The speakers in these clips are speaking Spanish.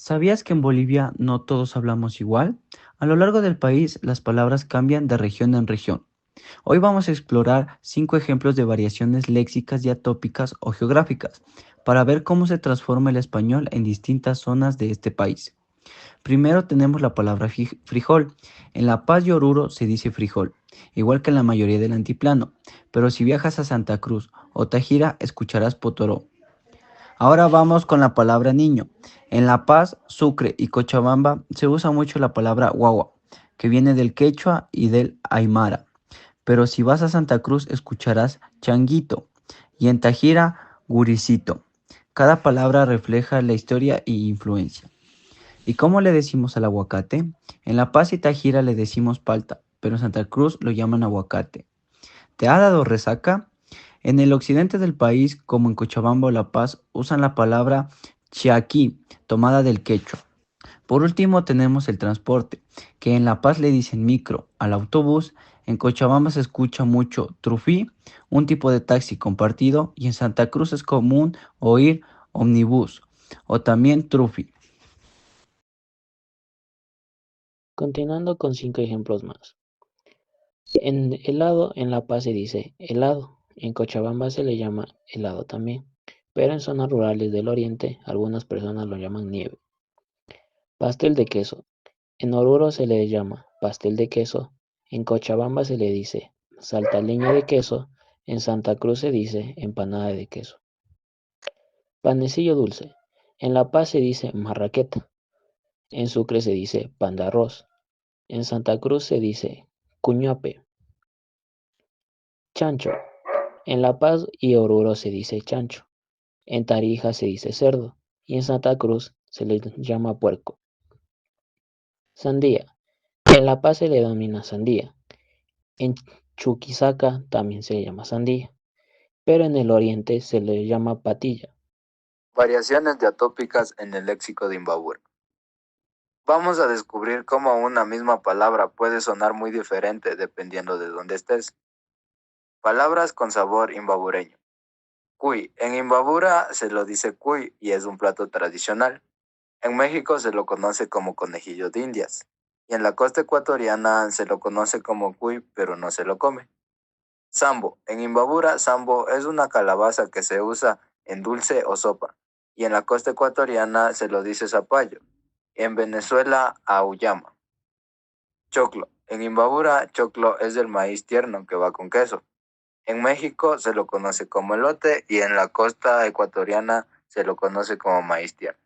¿Sabías que en Bolivia no todos hablamos igual? A lo largo del país, las palabras cambian de región en región. Hoy vamos a explorar 5 ejemplos de variaciones léxicas y atópicas o geográficas para ver cómo se transforma el español en distintas zonas de este país. Primero tenemos la palabra frijol. En La Paz y Oruro se dice frijol, igual que en la mayoría del antiplano, pero si viajas a Santa Cruz o Tajira escucharás potoró. Ahora vamos con la palabra niño. En La Paz, Sucre y Cochabamba se usa mucho la palabra guagua, que viene del quechua y del aymara. Pero si vas a Santa Cruz escucharás changuito y en Tajira, guricito. Cada palabra refleja la historia y influencia. ¿Y cómo le decimos al aguacate? En La Paz y Tajira le decimos palta, pero en Santa Cruz lo llaman aguacate. ¿Te ha dado resaca? En el occidente del país, como en Cochabamba o La Paz, usan la palabra chiaquí, tomada del quechua. Por último tenemos el transporte, que en La Paz le dicen micro al autobús, en Cochabamba se escucha mucho trufí, un tipo de taxi compartido, y en Santa Cruz es común oír omnibus o también trufi. Continuando con 5 ejemplos más. En helado, en La Paz se dice helado. En Cochabamba se le llama helado también. Pero en zonas rurales del oriente, algunas personas lo llaman nieve. Pastel de queso. En Oruro se le llama pastel de queso. En Cochabamba se le dice saltaleña de queso. En Santa Cruz se dice empanada de queso. Panecillo dulce. En La Paz se dice marraqueta. En Sucre se dice pan de arroz. En Santa Cruz se dice cuñape. Chancho. En La Paz y Oruro se dice chancho. En Tarija se dice cerdo. Y en Santa Cruz se le llama puerco. Sandía. En La Paz se le denomina sandía. En Chuquisaca también se le llama sandía. Pero en el oriente se le llama patilla. Variaciones de atópicas en el léxico de Imbabura. Vamos a descubrir cómo una misma palabra puede sonar muy diferente dependiendo de dónde estés. Palabras con sabor imbabureño. Cuy. En Imbabura se lo dice cuy y es un plato tradicional. En México se lo conoce como conejillo de Indias. Y en la costa ecuatoriana se lo conoce como cuy, pero no se lo come. Sambo. En Imbabura, sambo es una calabaza que se usa en dulce o sopa. Y en la costa ecuatoriana se lo dice zapallo. En Venezuela, auyama. Choclo. En Imbabura, choclo es el maíz tierno que va con queso. En México se lo conoce como elote y en la costa ecuatoriana se lo conoce como maíz tierno.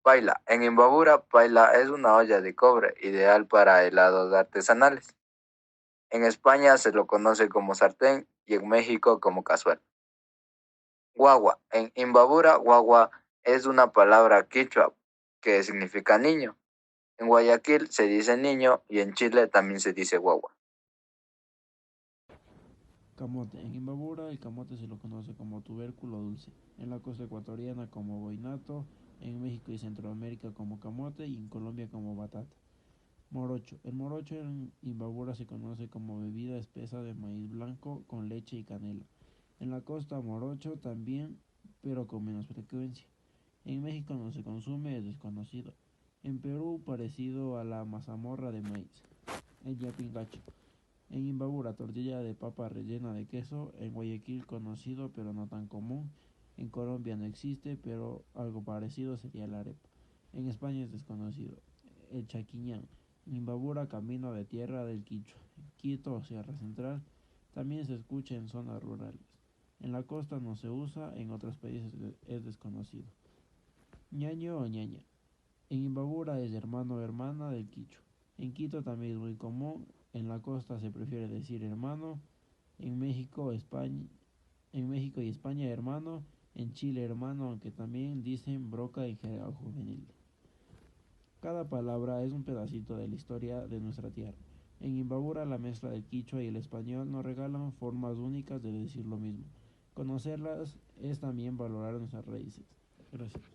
Paila. En Imbabura, paila es una olla de cobre ideal para helados artesanales. En España se lo conoce como sartén y en México como cazuela. Guagua. En Imbabura, guagua es una palabra quichua que significa niño. En Guayaquil se dice niño y en Chile también se dice guagua. Camote. En Imbabura el camote se lo conoce como tubérculo dulce, en la costa ecuatoriana como boinato, en México y Centroamérica como camote y en Colombia como batata. Morocho. El morocho en Imbabura se conoce como bebida espesa de maíz blanco con leche y canela. En la costa morocho también, pero con menos frecuencia. En México no se consume, es desconocido. En Perú parecido a la mazamorra de maíz. El yapingacho. En Imbabura, tortilla de papa rellena de queso. En Guayaquil, conocido pero no tan común. En Colombia no existe, pero algo parecido sería la arepa. En España es desconocido. El chaquiñán. Imbabura, camino de tierra del Quichua. Quito, Sierra Central. También se escucha en zonas rurales. En la costa no se usa, en otros países es desconocido. Ñaño o ñaña. En Imbabura es hermano o hermana del quichua. En Quito también es muy común. En la costa se prefiere decir hermano. En México, España, en México y España hermano. En Chile hermano, aunque también dicen broca en general juvenil. Cada palabra es un pedacito de la historia de nuestra tierra. En Imbabura la mezcla del quichua y el español nos regalan formas únicas de decir lo mismo. Conocerlas es también valorar nuestras raíces. Gracias.